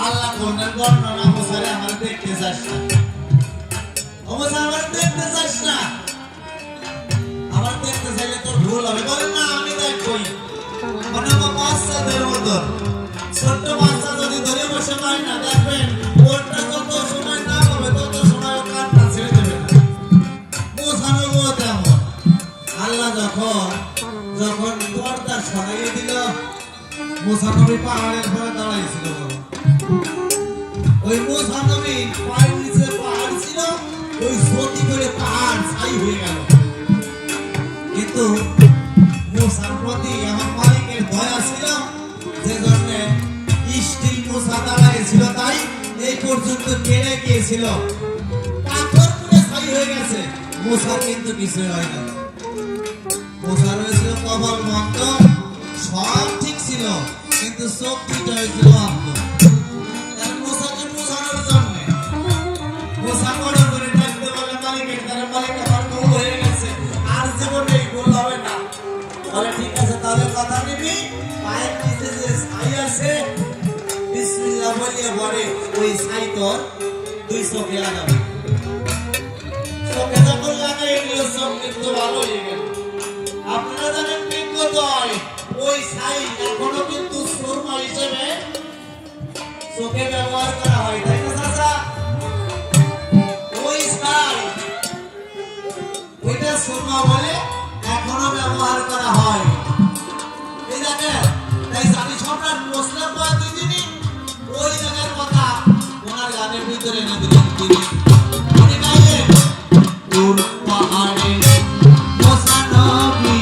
আল্লাহ কোরআনের বর্ণনা মুসারে আমার দেখতে চাস না, মুসা আমার দেখতে চাস না, আমার দেখতে চাইলে তোর ভুল হবে। বলে না আমি দেখবই, মানে আমার বাচ্চাদের মতো ছোট্ট বাচ্চা যদি ধরে বসে পায় না, দেখবেন ওরটা যত সময় না হবে তত সময় ও কান্না ছেড়ে দেবে না। মুসার মত এমন আল্লাহ যখন পর্দা সরাইয়ে দিল, মুসা নবী পাহাড়ের পরে দাঁড়াইছিল। ওই মুসা নবী পায়ের নিচে পাহাড় ছিল, ওই সতি করে পাহাড় ছাই হয়ে গেল। কিন্তু মুসার প্রতি আমার মালিকের দয়া ছিল, যে জন্য স্টিল মুসা দাঁড়াইছিল, তাই এই পর্যন্ত কেড়ে গিয়েছিল। পাথর পুড়ে ছাই হয়ে গেছে, মুসার কিন্তু কিছু হয় না। মুসার হয়েছিল কবর বন্ধ, সব ঠিক ছিল, কিন্তু চোখ দুইটা হয়েছিল অন্ধ। মুসাকে বোঝানোর জন্য মুসা বড় করে ডাকতে বলে মালিকের দ্বারা, মালিক আমার ভুল হয়ে গেছে, আর জীবনে এই ভুল হবে না। বলে ঠিক আছে, তাহলে কথা নিবি, পায়ের নিচে যে ছাই আছে বিসমিল্লাহ বলিয়ে পরে ওই ছাই তোর দুই চোখে লাগাবে। চোখে যখন লাগাই এগুলো চোখ কিন্তু ভালো হয়ে গেল। আপনারা জানেন বিজ্ঞত হয় ওই ছাই এখনো কিন্তু সুরমা হিসেবে চোখে ব্যবহার করা হয়, তাই না চাচা? ওই ছাই ওইটা সুরমা বলে এখনো ব্যবহার করা হয়। এই দেখেন, তাই জানি সম্রাট মুসলিম তিনি ওই জায়গার কথা ওনার গানের ভিতরে এনে দিলেন। তিনি গাইলেন দূর পাহাড়ে মুসা নবী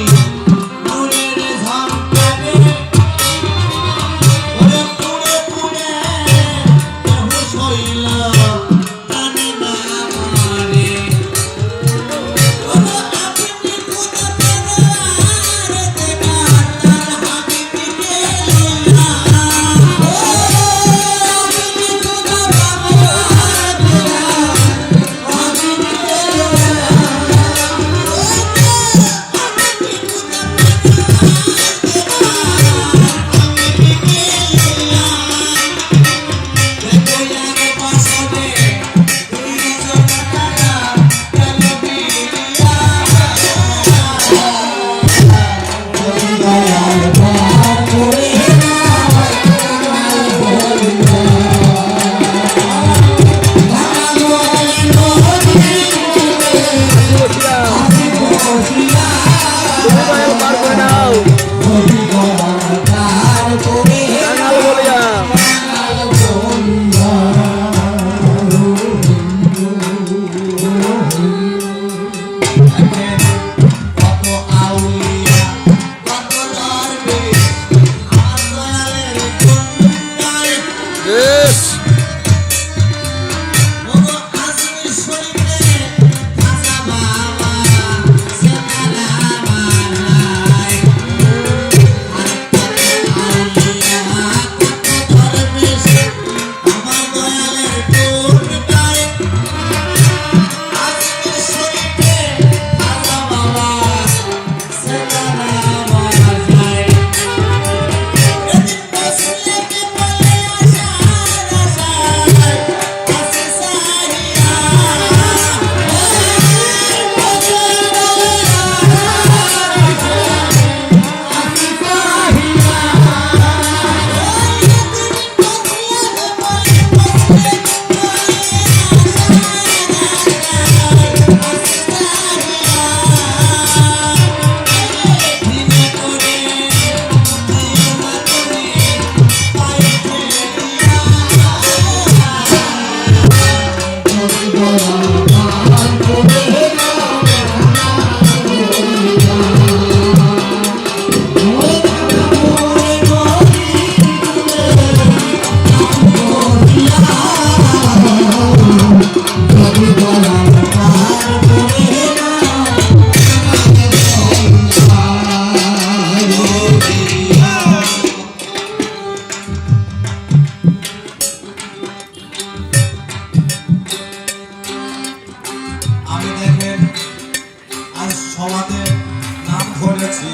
আছি।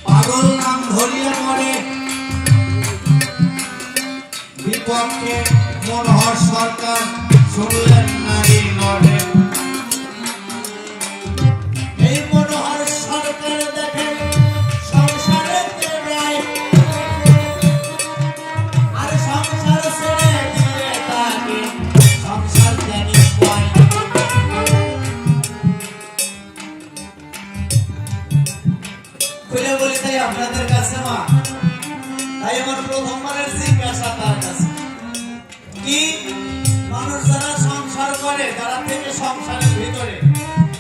পাগল নাম ধরিয়া মরে বিপক্ষে মনোহর সরকার শুনলেন নারী নড়ে। এই মনোহর সরকার দেখেন সংসারে প্রায় আর সংসার ছেড়ে দিলে তাকে সংসার ত্যাগী হয়। খুলে বলি তাই আপনাদের কাছে মা, তাই আমার প্রথমবারের জিজ্ঞাসা তার কাছে কি মানুষ যারা সংসার করে তারা থেকে সংসারের ভিতরে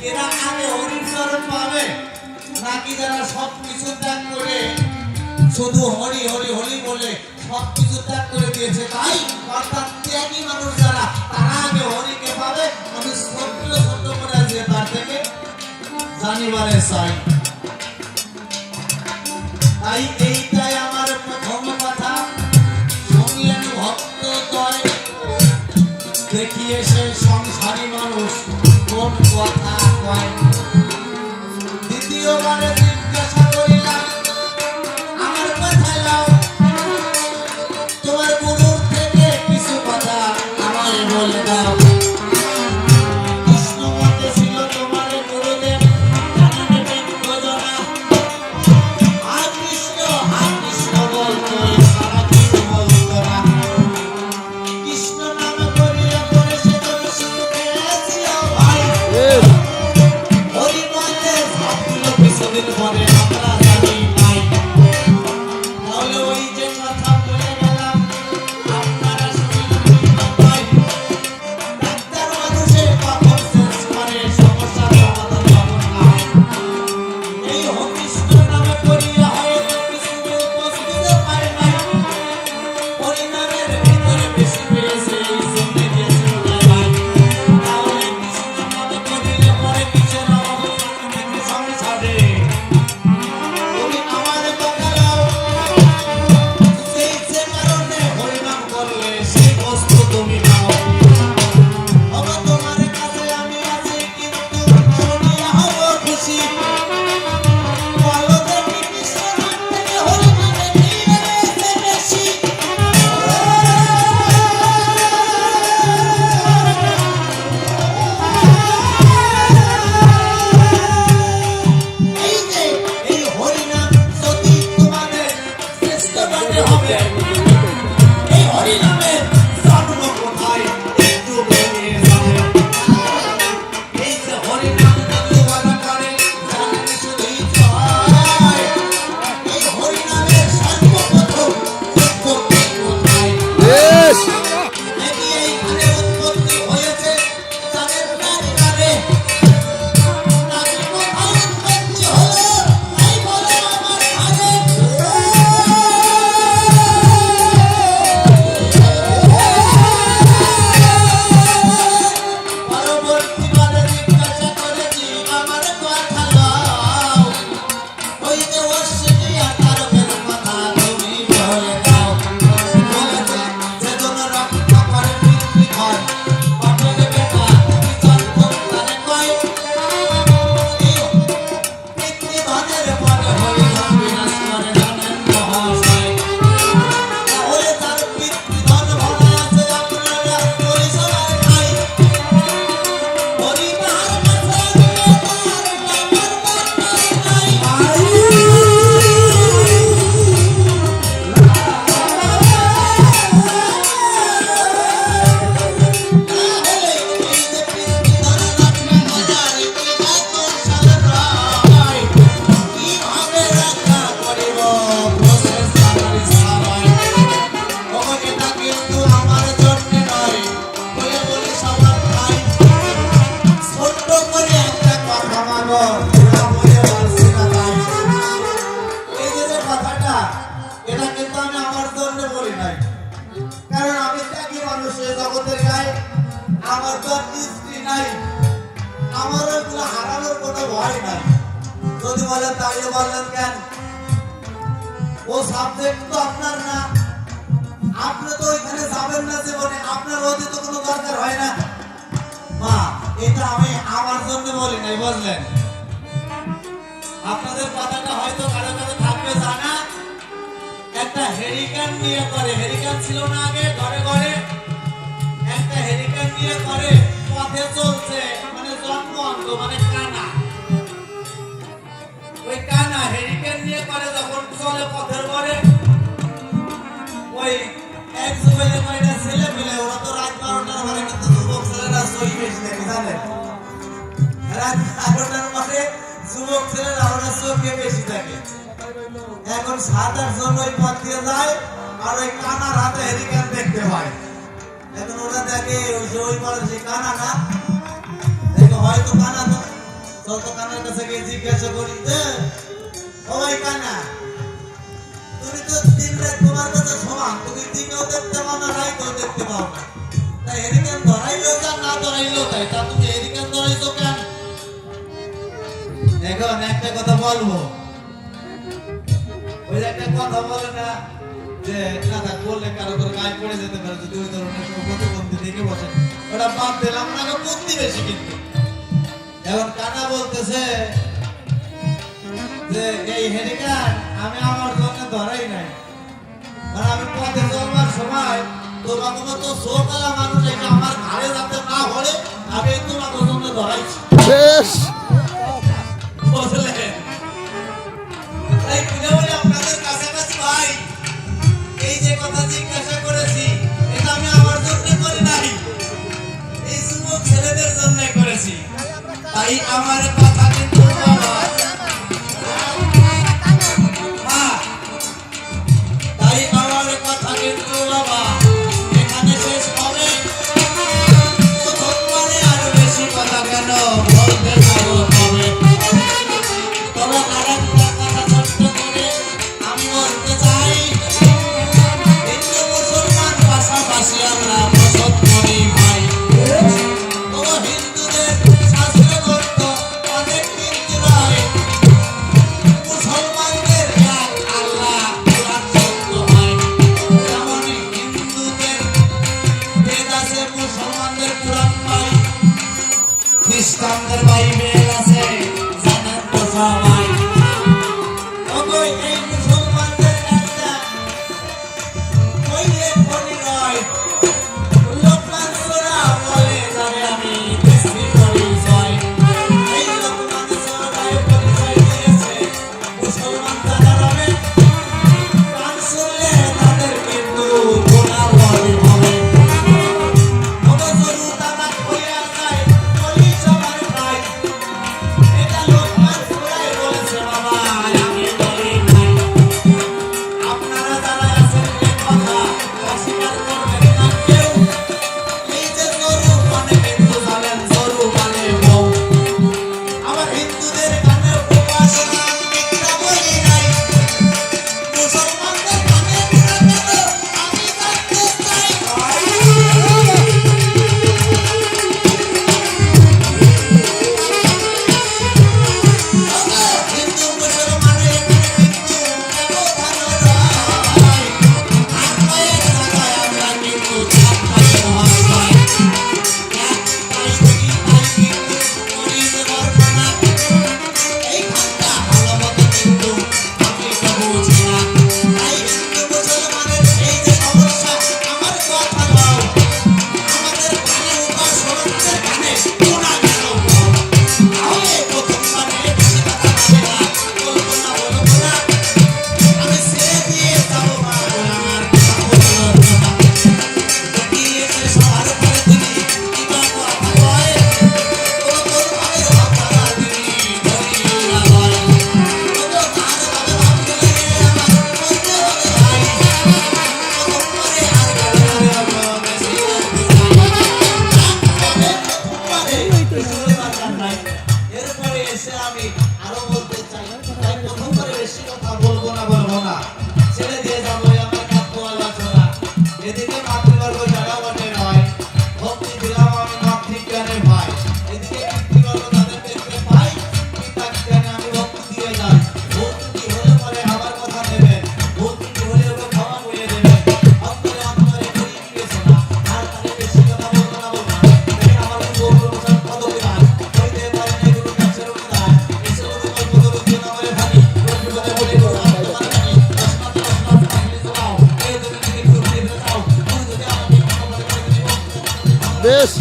এরা আগে হরির চরণ পাবে নাকি যারা সবকিছু ত্যাগ করে শুধু হরি হরি হরি বলে সবকিছু ত্যাগ করে দিয়েছে তাই অর্থাৎ ত্যাগী মানুষ যারা তারা আগে হরিকে পাবে। আমি ছোট্ট করে আছে তার থেকে জানিবারে চাই। তাই এইটাই আমার প্রথম কথা শুনলেন ভক্ত দয় দেখিয়ে সে সংসারী মানুষ কোন কথা কয়। দ্বিতীয়বারে জিজ্ঞাসা করিলাম আমার কথায় লাও তোমার গুরুর থেকে কিছু কথা আমায় বলে দাও। কৃষ্ণ মতে ছিল তোমার গুরুদেব জানা নেবেন বোঝনা। হা কৃষ্ণ বলতো সারা কিছু বলতো না। কৃষ্ণ নাম করিয়া পরে সে তুমি শিখেছি ভাই। হরি মতে সবগুলো কিছুদিন পরে আমরা জানি নাই। তাহলে ওই যে কথা বলে গেলাম আপনারা শুনলেন ভাই। ডাক্তার মানুষের কখন শেষ করে সমস্যার সমাধান কখন নাই। এই কৃষ্ণ নামে করিয়া হয়তো কিছু উপস্থিত পায় নাই। পরিণামের ভিতরে বেশি পেয়েছে এই জন্যে দিয়েছে ভাই। তাহলে কৃষ্ণ নামে করিলে পরে কিছু সংসারে তুমি আমার কথা লাও। সেই যে কারণে হরিনাম করলে সেই বস্তু তুমি নাও। বাবা তোমার কাছে আমি আছি কিন্তু শুনিয়া হব খুশি। বলো দেখি কৃষ্ণ নাম থেকে হরিনামে কি রয়েছে বেশি। এই যে এই হরিনাম যদি তোমাদের শ্রেষ্ঠ গানে হবে এই হরিনামের জন্ম কোথায় একটু বলে যাবে। এই যে হরিনাম যতবাদা করে জানেন শুধুই জয়। এই হরিনামের সর্বপ্রথম উৎপত্তি কোথায়? নাকি এইখানে উৎপত্তি হয়েছে তাদের প্রাণীকারে? নাকি কোথায় উৎপত্তি হলো তাই বলো আমার আগে। পরবর্তীকালে জিজ্ঞাসা করেছি আমার কথা লাও। ওই যে অশ্বিনীয়া তারকের কথা তুমি বলে দাও। বলেছে যেজন রক্ষা করে পৃথিবীঘর অটলে বেটা তুমি চন্দন তারে কয়। এই পৃথিবীধনের পরে হরিনাম বিনাশ করে জানেন মহাশয়। তাহলে তার পৃথিবীধন ভরা আছে আপনারা পরিসবার খাই। হরিনাম কথা দিয়ে তার নামের এটা কিন্তু আমি আমার জন্য বলি নাই, কারণ আমি ত্যাগী মানুষ এই জগতের গায়ে। আমার তো আর স্ত্রী নাই, আমার ওইগুলো হারানোর কোনো ভয় নাই। যদি বলেন তাইলে বললেন কেন? ও সাবজেক্ট তো আপনার না, আপনি তো ওইখানে যাবেন না জীবনে, আপনার ওতে তো কোনো দরকার হয় না। মা, এটা আমি আমার জন্য বলি নাই, বুঝলেন? আপনাদের কথাটা হয়তো কারো কারো থাকবে জানা। একটা হেরিকেন নিয়ে করে, হেরিকেন ছিল না আগে ঘরে ঘরে, একটা হেরিকেন নিয়ে করে পথে চলছে, মানে জন্ম অন্ধ মানে কানা। ওই কানা হেরিকেন নিয়ে করে যখন চলে পথের ঘরে, ওই এক যুগলে কয়টা ছেলে পেলে, ওরা তো রাত 12টার পরে কিন্তু যুবক ছেলেরা সই বেশি দেখে জানেন। রাত 12টার পরে যুবক ছেলেরা ওরা চোখে বেশি থাকে। এখন 7-8 জন ওই পথ দিয়ে যায় আর ওই কানা রাতে হেরিকেন দেখতে পায়। এখন ওরা দেখে ওই পরে সে কানা না দেখো, হয়তো কানা তো চল তো কানার কাছে গিয়ে জিজ্ঞাসা করি, ও ভাই কানা, তুমি তো দিন রাত তোমার কাছে সমান, তুমি দিনেও দেখতে পাও না রাতেও দেখতে পাও না, তাই হেরিকেন ধরাইলেও তা না ধরাইলেও তাই, তা তুমি হেরিকেন ধরাইছো কেন? এখন একটা কথা বলবো, ওই একটা কথা বলে না যে না থাক বললে কারো করে গায়ে পড়ে যেতে পারে, যদি ওই ধরনের কোনো প্রতিবন্ধী দেখে বসে, ওটা বাদ দিলাম না, বুদ্ধি বেশি কিন্তু। এখন কানা বলতেছে যে এই হেরিকেন আমি আমার জন্য ধরাই নাই, মানে আমি পথে চলবার সময় তোমাকে মতো চোখলা মানুষ এটা আমার ঘাড়ে যাতে না হলে আমি তোমাকে জন্য ধরাইছি। বুঝলেন? তাই কিনে বলে আপনাদের কাছাকাছি ভাই, এই যে কথা জিজ্ঞাসা করেছি এটা আমি আমার জন্য করি নাই, এই যুবক ছেলেদের জন্য করেছি। তাই আমার কথা কিন্তু বাবা, তাই আমার কথা কিন্তু বাবা এখানে শেষ হবে। প্রথমবারে আরো বেশি কথা কেন বলতে পারবো তবে, তবে আরেকটা কথা ছোট্ট করে আমি বলতে চাই, হিন্দু মুসলমান পাশাপাশি আমরা বসত করি ভাই। ও হিন্দুদের শাস্ত্র গ্রন্থ অনেক কিন্তু নয়, মুসলমানদের এক আল্লাহ কোরআন সত্য হয়। যেমন হিন্দুদের বেদ আছে, মুসলমানদের কোরআন পাই, খ্রিস্টানদের বাইবেল আছে, জানেন তো সবাই। ওই এই মুসলমানদের একটা বইয়ে পড়ি নয়, লোকমান সূরা বলে যাবে আমি বেশি পরিচয়, এই লোকমান সূরায় পরিচয় দিয়েছে মুসলমান যারা রবে, গান শুনলে তাদের কিন্তু গোনার বলি হবে। মনোজরু তারা হইয়া যায় বলি সবার ভাই, এটা লোকমান সূরায় বলেছে বাবা, আমি বলি নাই। বেশ